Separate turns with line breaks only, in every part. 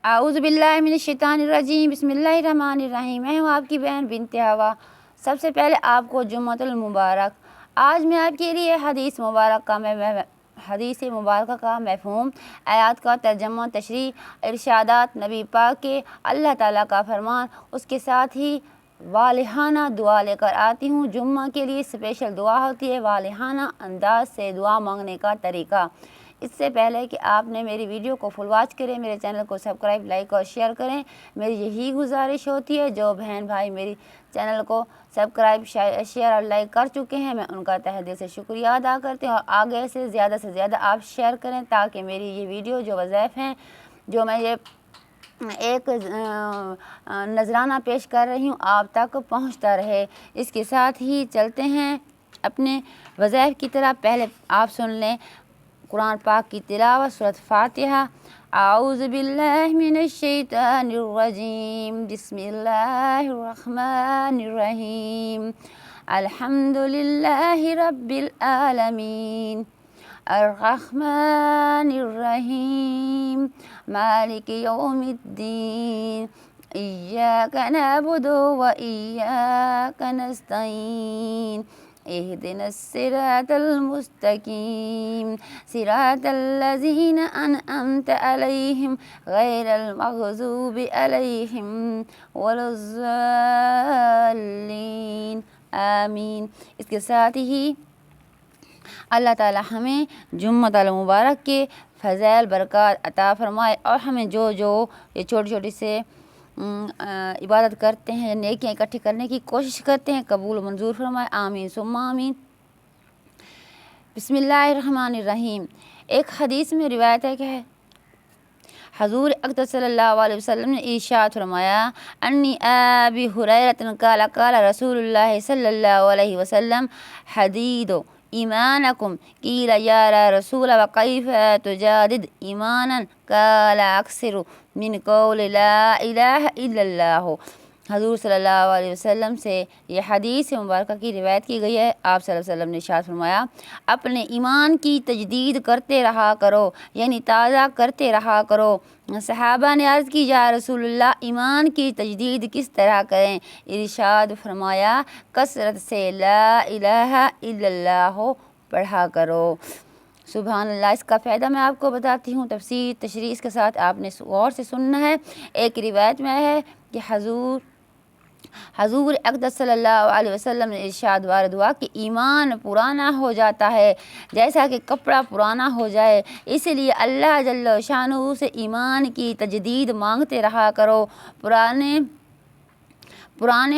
اعوذ باللہ من الشیطان الرجیم، بسم اللہ الرحمن الرحیم۔ میں ہوں آپ کی بہن بنت ہوا۔ سب سے پہلے آپ کو جمعۃ المبارک۔ آج میں آپ کے لیے حدیث مبارکہ کا مفہوم، آیات کا ترجمہ، تشریح، ارشادات نبی پاک کے، اللہ تعالیٰ کا فرمان، اس کے ساتھ ہی والہانہ دعا لے کر آتی ہوں۔ جمعہ کے لیے اسپیشل دعا ہوتی ہے، والہانہ انداز سے دعا مانگنے کا طریقہ۔ اس سے پہلے کہ آپ نے میری ویڈیو کو فل واچ کریں، میرے چینل کو سبسکرائب، لائک اور شیئر کریں۔ میری یہی گزارش ہوتی ہے، جو بہن بھائی میری چینل کو سبسکرائب، شیئر اور لائک کر چکے ہیں، میں ان کا تہہ دل سے شکریہ ادا کرتی ہوں، اور آگے سے زیادہ آپ شیئر کریں تاکہ میری یہ ویڈیو جو وظائف ہیں، جو میں یہ ایک نذرانہ پیش کر رہی ہوں، آپ تک پہنچتا رہے۔ اس کے ساتھ ہی چلتے ہیں اپنے وظائف کی طرف۔ پہلے آپ سن لیں قرآن پاک کی تلاوت، سورۃ فاتحہ۔ اعوذ باللہ من الشیطان الرجیم، بسم اللہ الرحمن الرحیم۔ الحمد للہ رب العالمین، الرحمن الرحیم، مالک یوم الدین، ایاک نعبد و ایاک نستعین، اہدنا الصراط المستقیم، صراط الذین انعمت علیہم غیر المغضوب علیہم ولا الضالین، آمین۔ اس کے ساتھ ہی اللہ تعالی ہمیں جمعۃ المبارک کے فضائل برکات عطا فرمائے، اور ہمیں جو یہ چھوٹی چھوٹی سے عبادت کرتے ہیں، نیکیاں اکٹھی کرنے کی کوشش کرتے ہیں، قبول و منظور فرمائے، آمین ثم آمین۔ بسم اللہ الرحمن الرحیم۔ ایک حدیث میں روایت ہے کہ حضور اقدس صلی اللہ علیہ وسلم نے ارشاد فرمایا، انی ابی ہریرۃ قال قال رسول اللہ صلی اللہ علیہ وسلم، حدید ایمانکم، قیل یا رسول وکیف تجادد ایمانا، قال اکثر من قول لا الہ الا اللہ۔ حضور صلی اللہ علیہ وسلم سے یہ حدیث مبارکہ کی روایت کی گئی ہے۔ آپ صلی اللہ علیہ وسلم نے ارشاد فرمایا، اپنے ایمان کی تجدید کرتے رہا کرو، یعنی تازہ کرتے رہا کرو۔ صحابہ نے عرض کی، یا رسول اللہ، ایمان کی تجدید کس طرح کریں؟ ارشاد فرمایا، کثرت سے لا الہ الا اللہ پڑھا کرو۔ سبحان اللہ۔ اس کا فائدہ میں آپ کو بتاتی ہوں، تفسیر تشریح اس کے ساتھ آپ نے غور سے سننا ہے۔ ایک روایت میں ہے کہ حضور اقدس صلی اللہ علیہ وسلم نے ارشاد وارد ہوا کہ ایمان پرانا ہو جاتا ہے جیسا کہ کپڑا پرانا ہو جائے، اس لیے اللہ جل شانہ سے ایمان کی تجدید مانگتے رہا کرو۔ پرانے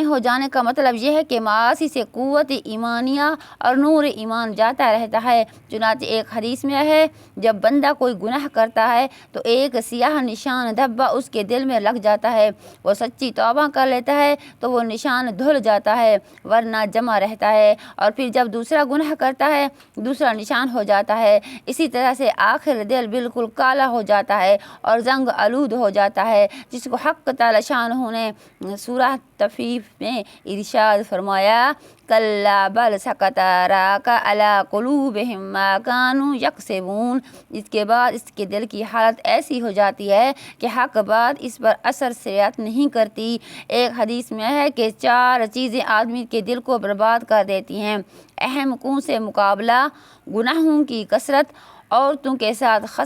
ہو جانے کا مطلب یہ ہے کہ معاصی سے قوت ایمانیہ اور نور ایمان جاتا رہتا ہے۔ چنانچہ ایک حدیث میں ہے، جب بندہ کوئی گناہ کرتا ہے تو ایک سیاہ نشان دھبا اس کے دل میں لگ جاتا ہے، وہ سچی توبہ کر لیتا ہے تو وہ نشان دھل جاتا ہے، ورنہ جمع رہتا ہے، اور پھر جب دوسرا گناہ کرتا ہے دوسرا نشان ہو جاتا ہے۔ اسی طرح سے آخر دل بالکل کالا ہو جاتا ہے اور زنگ آلود ہو جاتا ہے، جس کو حق تعالی شانہ نے سورہ تفیف میں ارشاد فرمایا، کلا بل سکت راک علی قلوبہم ما کانوا یکسبون۔ اس کے بعد اس کے دل کی حالت ایسی ہو جاتی ہے کہ حق بات اس پر اثر سے رعایت نہیں کرتی۔ ایک حدیث میں ہے کہ 4 چیزیں آدمی کے دل کو برباد کر دیتی ہیں: اہم حقوق سے مقابلہ، گناہوں کی کثرت، عورتوں کے ساتھ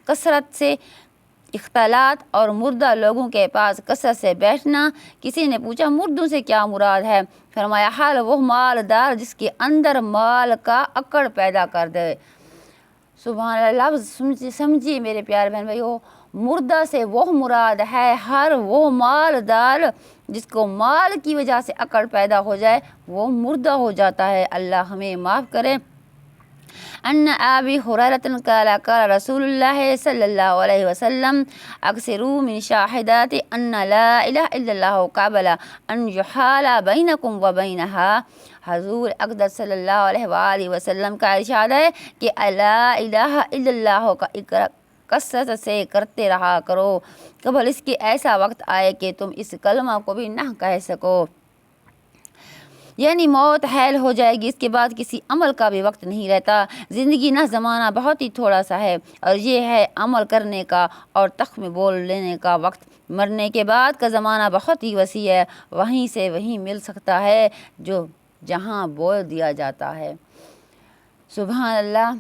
کثرت سے اختلاط، اور مردہ لوگوں کے پاس کثرت سے بیٹھنا۔ کسی نے پوچھا، مردوں سے کیا مراد ہے؟ فرمایا، حال وہ مالدار جس کے اندر مال کا اکڑ پیدا کر دے۔ سبحان اللہ۔ لفظ سمجھیے میرے پیارے بہن بھائیو، مردہ سے وہ مراد ہے ہر وہ مالدار جس کو مال کی وجہ سے اکڑ پیدا ہو جائے، وہ مردہ ہو جاتا ہے۔ اللہ ہمیں معاف کرے۔ ان ابی ہریرۃ قال قال رسول اللہ صلی اللہ علیہ وسلم، اکثروا من شاہدات ان لا الہ الا اللہ قبل ان یحال بینکم وبینہا۔ حضور اقدس صلی اللہ علیہ وآلہ وسلم کا ارشاد ہے کہ لا الہ الا اللہ کا اقرار کثرت سے کرتے رہا کرو، قبل اس کے ایسا وقت آئے کہ تم اس کلمہ کو بھی نہ کہہ سکو۔ یعنی موت حائل ہو جائے گی، اس کے بعد کسی عمل کا بھی وقت نہیں رہتا۔ زندگی نہ زمانہ بہت ہی تھوڑا سا ہے، اور یہ ہے عمل کرنے کا اور تخم بول لینے کا وقت۔ مرنے کے بعد کا زمانہ بہت ہی وسیع ہے، وہیں سے وہیں مل سکتا ہے جو جہاں بو دیا جاتا ہے۔ سبحان اللہ۔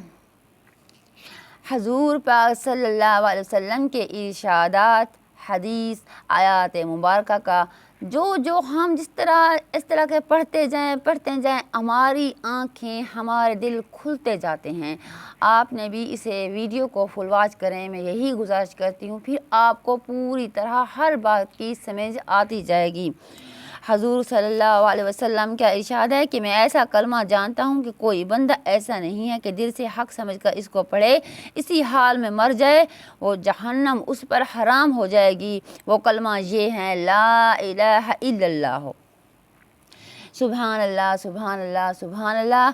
حضور پاک صلی اللہ علیہ وسلم کے ارشادات، حدیث، آیات مبارکہ کا جو ہم اس طرح کے پڑھتے جائیں ہماری آنکھیں، ہمارے دل کھلتے جاتے ہیں۔ آپ نے بھی اسے ویڈیو کو فل واچ کریں، میں یہی گزارش کرتی ہوں، پھر آپ کو پوری طرح ہر بات کی سمجھ آتی جائے گی۔ حضور صلی اللہ علیہ وسلم کا ارشاد ہے کہ میں ایسا کلمہ جانتا ہوں کہ کوئی بندہ ایسا نہیں ہے کہ دل سے حق سمجھ کر اس کو پڑھے، اسی حال میں مر جائے، وہ جہنم اس پر حرام ہو جائے گی۔ وہ کلمہ یہ ہے، لا الہ الا اللہ۔ سبحان اللہ، سبحان اللہ، سبحان اللہ۔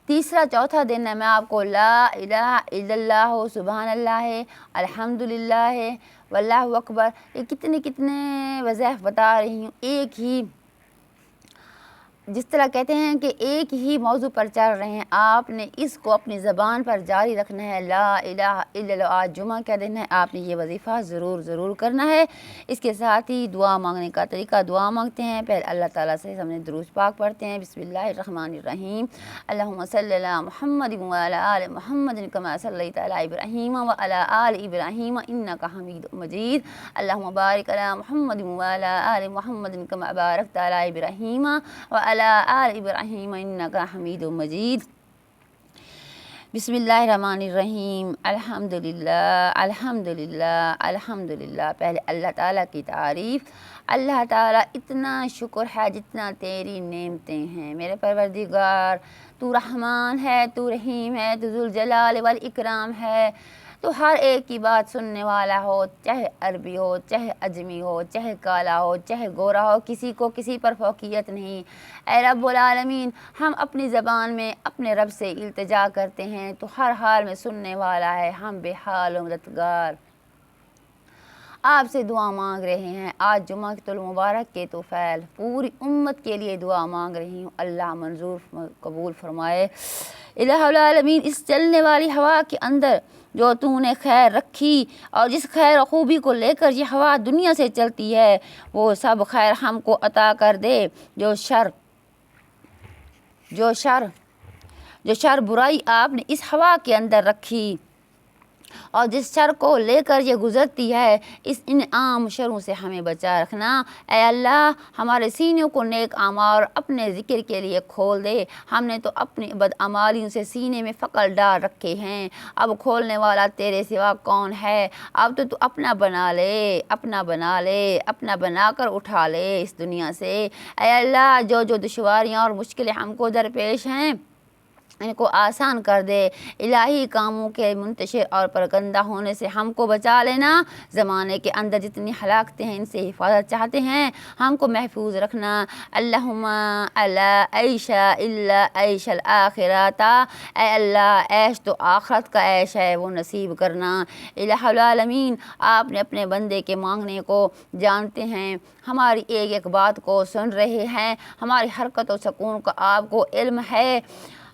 تیسرا چوتھا دن ہے، میں آپ کو لا الہ الا اللہ، سبحان اللہ ہے، الحمدللہ ہے، واللہ اکبر، یہ کتنے وظائف بتا رہی ہوں، ایک ہی جس طرح کہتے ہیں کہ ایک ہی موضوع پر چل رہے ہیں، آپ نے اس کو اپنی زبان پر جاری رکھنا ہے۔ لا الہ الا اللہ، آج جمعہ کا دن ہے، آپ نے یہ وظیفہ ضرور کرنا ہے۔ اس کے ساتھ ہی دعا مانگنے کا طریقہ، دعا مانگتے ہیں پہلے اللہ تعالیٰ سے، ہم نے درود پاک پڑھتے ہیں، بسم اللہ الرحمن الرحیم، اللہم صلی علی محمد وعلی آل محمد کما صلیت علی ابراہیم وعلی آل ابراہیم انک حمید مجید، اللہم بارک علی محمد وعلی آل محمد کما بارکت علی ابراہیم وعلی آل ابراہیم انک حمید مجید۔ بسم اللہ الرحمن الرحیم، الحمدللہ الحمدللہ الحمدللہ۔ پہلے اللہ تعالیٰ کی تعریف۔ اللہ تعالیٰ اتنا شکر ہے جتنا تیری نعمتیں ہیں میرے پروردگار، تو رحمان ہے، تو رحیم ہے، تو ذوالجلال والاکرام ہے، تو ہر ایک کی بات سننے والا ہو، چاہے عربی ہو، چاہے اجمی ہو، چاہے کالا ہو، چاہے گورا ہو، کسی کو کسی پر فوقیت نہیں۔ اے رب العالمین، ہم اپنی زبان میں اپنے رب سے التجا کرتے ہیں تو ہر حال میں سننے والا ہے، ہم بے حال و مددگار آپ سے دعا مانگ رہے ہیں۔ آج جمعہ المبارک کے توفیل پوری امت کے لیے دعا مانگ رہی ہوں، اللہ منظور قبول فرمائے۔ الہ العالمین، اس چلنے والی ہوا کے اندر جو تو نے خیر رکھی اور جس خیر و خوبی کو لے کر یہ ہوا دنیا سے چلتی ہے، وہ سب خیر ہم کو عطا کر دے۔ جو شر برائی آپ نے اس ہوا کے اندر رکھی اور جس شر کو لے کر یہ گزرتی ہے، اس ان عام شروں سے ہمیں بچا رکھنا۔ اے اللہ، ہمارے سینوں کو نیک اعمال اپنے ذکر کے لیے کھول دے۔ ہم نے تو اپنی بدعمالیوں سے سینے میں فقر ڈال رکھے ہیں، اب کھولنے والا تیرے سوا کون ہے؟ اب تو اپنا بنا لے، اپنا بنا کر اٹھا لے اس دنیا سے۔ اے اللہ، جو دشواریاں اور مشکلیں ہم کو درپیش ہیں ان کو آسان کر دے۔ الہی کاموں کے منتشر اور پرگندہ ہونے سے ہم کو بچا لینا۔ زمانے کے اندر جتنی ہلاکتیں ہیں ان سے حفاظت چاہتے ہیں، ہم کو محفوظ رکھنا۔ اللہم الا عیش الا عیش الاخرۃ، اے اللہ، عیش تو آخرت کا عیش ہے، وہ نصیب کرنا۔ الہ العالمین، آپ نے اپنے بندے کے مانگنے کو جانتے ہیں، ہماری ایک ایک بات کو سن رہے ہیں، ہماری حرکت و سکون کا آپ کو علم ہے،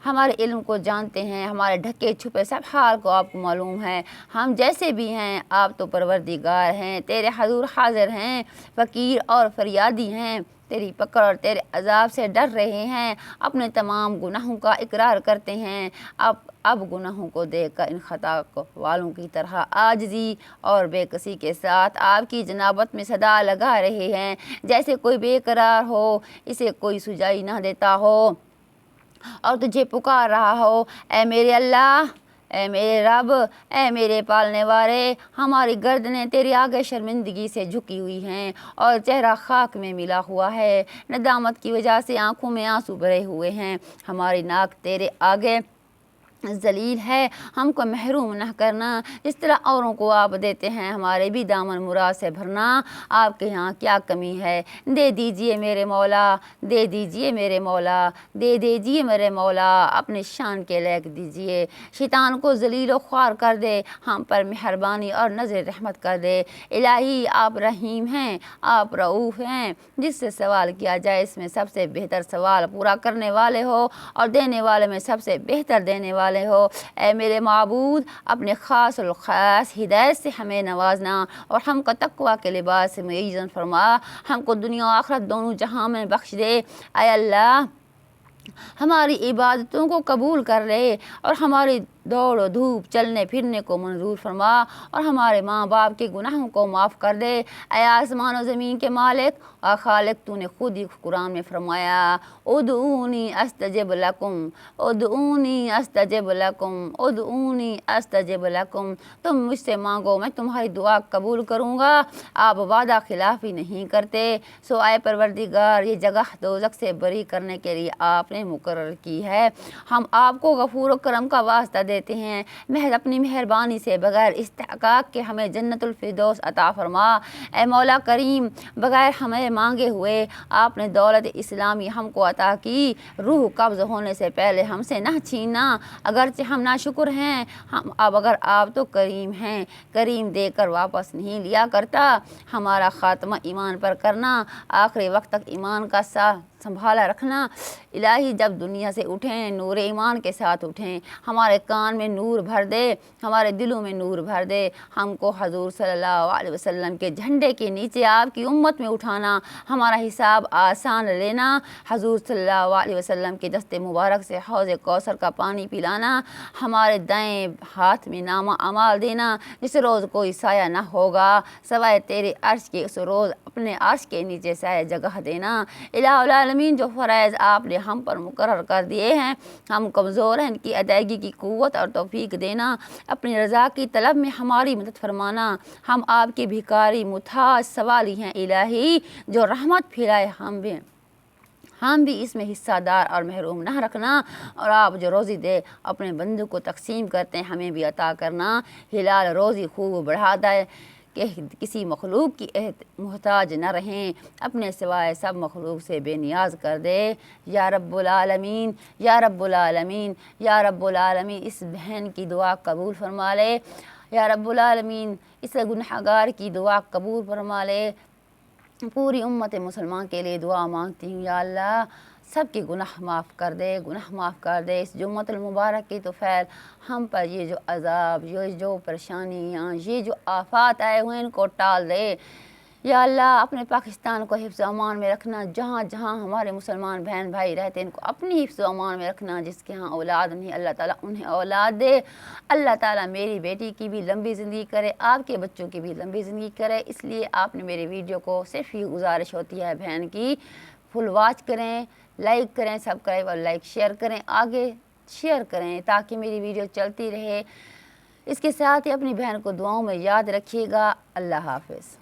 ہمارے علم کو جانتے ہیں، ہمارے ڈھکے چھپے سب حال کو آپ کو معلوم ہے۔ ہم جیسے بھی ہیں، آپ تو پروردگار ہیں، تیرے حضور حاضر ہیں، فقیر اور فریادی ہیں، تیری پکڑ اور تیرے عذاب سے ڈر رہے ہیں، اپنے تمام گناہوں کا اقرار کرتے ہیں۔ اب گناہوں کو دیکھ کر ان خطا والوں کی طرح عاجزی اور بے کسی کے ساتھ آپ کی جنابت میں صدا لگا رہے ہیں، جیسے کوئی بے قرار ہو، اسے کوئی سجائی نہ دیتا ہو اور تجھے پکار رہا ہو، اے میرے اللہ، اے میرے رب، اے میرے پالنے والے، ہماری گردنیں تیرے آگے شرمندگی سے جھکی ہوئی ہیں اور چہرہ خاک میں ملا ہوا ہے، ندامت کی وجہ سے آنکھوں میں آنسو بھرے ہوئے ہیں، ہماری ناک تیرے آگے ذلیل ہے، ہم کو محروم نہ کرنا، جس طرح اوروں کو آپ دیتے ہیں ہمارے بھی دامن مراد سے بھرنا۔ آپ کے یہاں کیا کمی ہے؟ دے دیجئے میرے مولا، دے دیجئے میرے مولا، دے دیجئے میرے مولا، اپنے شان کے لائق دیجئے۔ شیطان کو ذلیل و خوار کر دے، ہم پر مہربانی اور نظر رحمت کر دے۔ الہی آپ رحیم ہیں، آپ رؤوف ہیں، جس سے سوال کیا جائے اس میں سب سے بہتر سوال پورا کرنے والے ہو، اور دینے والے میں سب سے بہتر دینے والے ہو۔ اے میرے معبود، اپنے خاص الخاص ہدایت سے ہمیں نوازنا، اور ہم کو تقوی کے لباس سے معیزن فرما، ہم کو دنیا و آخرت دونوں جہاں میں بخش دے۔ اے اللہ، ہماری عبادتوں کو قبول کر لے، اور ہماری دوڑ و دھوپ چلنے پھرنے کو منظور فرما، اور ہمارے ماں باپ کے گناہوں کو معاف کر دے۔ اے آسمان و زمین کے مالک اور خالق، تو نے خود ہی قرآن میں فرمایا، ادعونی استجب لکم، ادعونی استجب لکم، ادعونی استجب لکم۔ تم مجھ سے مانگو، میں تمہاری دعا قبول کروں گا۔ آپ وعدہ خلافی نہیں کرتے، سو اے پروردگار، یہ جگہ دوزخ سے بری کرنے کے لیے آپ نے مقرر کی ہے۔ ہم آپ کو غفور و کرم کا واسطہ دیتے ہیں، محض اپنی مہربانی سے، بغیر استحقاق کے ہمیں جنت الفردوس عطا فرما۔ اے مولا کریم، بغیر ہمیں مانگے ہوئے آپ نے دولت اسلامی ہم کو عطا کی، روح قبض ہونے سے پہلے ہم سے نہ چھیننا، اگرچہ ہم ناشکر ہیں۔ اب اگر آپ تو کریم ہیں، کریم دے کر واپس نہیں لیا کرتا، ہمارا خاتمہ ایمان پر کرنا، آخری وقت تک ایمان کا ساتھ سنبھالا رکھنا۔ الہی، جب دنیا سے اٹھیں نور ایمان کے ساتھ اٹھیں، ہمارے کان میں نور بھر دے، ہمارے دلوں میں نور بھر دے، ہم کو حضور صلی اللہ علیہ وسلم کے جھنڈے کے نیچے آپ کی امت میں اٹھانا، ہمارا حساب آسان لینا، حضور صلی اللہ علیہ وسلم کے دست مبارک سے حوض کوثر کا پانی پلانا، ہمارے دائیں ہاتھ میں نامہ اعمال دینا، جس روز کوئی سایہ نہ ہوگا سوائے تیرے عرش کے، اس روز اپنے عرش کے نیچے سایہ جگہ دینا۔ الہ العالمین، جو فرائض آپ نے ہم پر مقرر کر دیے ہیں، ہم کمزور ہیں، ان کی ادائیگی کی قوت اور توفیق دینا، اپنی رضا کی طلب میں ہماری مدد فرمانا۔ ہم آپ کے بھکاری محتاج سوالی ہیں الہی، جو رحمت پھیلائے ہم بھی اس میں حصہ دار اور محروم نہ رکھنا، اور آپ جو روزی دے اپنے بندوں کو تقسیم کرتے ہیں ہمیں بھی عطا کرنا۔ حلال روزی خوب بڑھا دے کہ کسی مخلوق کی محتاج نہ رہیں، اپنے سوائے سب مخلوق سے بے نیاز کر دے۔ یا رب العالمین، یا رب العالمین، یا رب العالمین، اس بہن کی دعا قبول فرما لے۔ یا رب العالمین، اس گنہگار کی دعا قبول فرما لے۔ پوری امت مسلمان کے لیے دعا مانگتی ہوں، یا اللہ سب کے گناہ معاف کر دے، گناہ معاف کر دے۔ اس جمعۃ المبارک کی توفیل ہم پر یہ جو عذاب، یہ جو پریشانیاں، یہ جو آفات آئے ہوئے ان کو ٹال دے۔ یا اللہ اپنے پاکستان کو حفظ و امان میں رکھنا، جہاں جہاں ہمارے مسلمان بہن بھائی رہتے ہیں ان کو اپنی حفظ و امان میں رکھنا، جس کے ہاں اولاد نہیں اللہ تعالیٰ انہیں اولاد دے۔ اللہ تعالیٰ میری بیٹی کی بھی لمبی زندگی کرے، آپ کے بچوں کی بھی لمبی زندگی کرے۔ اس لیے آپ نے میرے ویڈیو کو صرف یہ گزارش ہوتی ہے بہن کی، فل واچ کریں، لائک کریں، سبسکرائب اور لائک شیئر کریں، آگے شیئر کریں تاکہ میری ویڈیو چلتی رہے۔ اس کے ساتھ ہی اپنی بہن کو دعاؤں میں یاد رکھیے گا۔ اللہ حافظ۔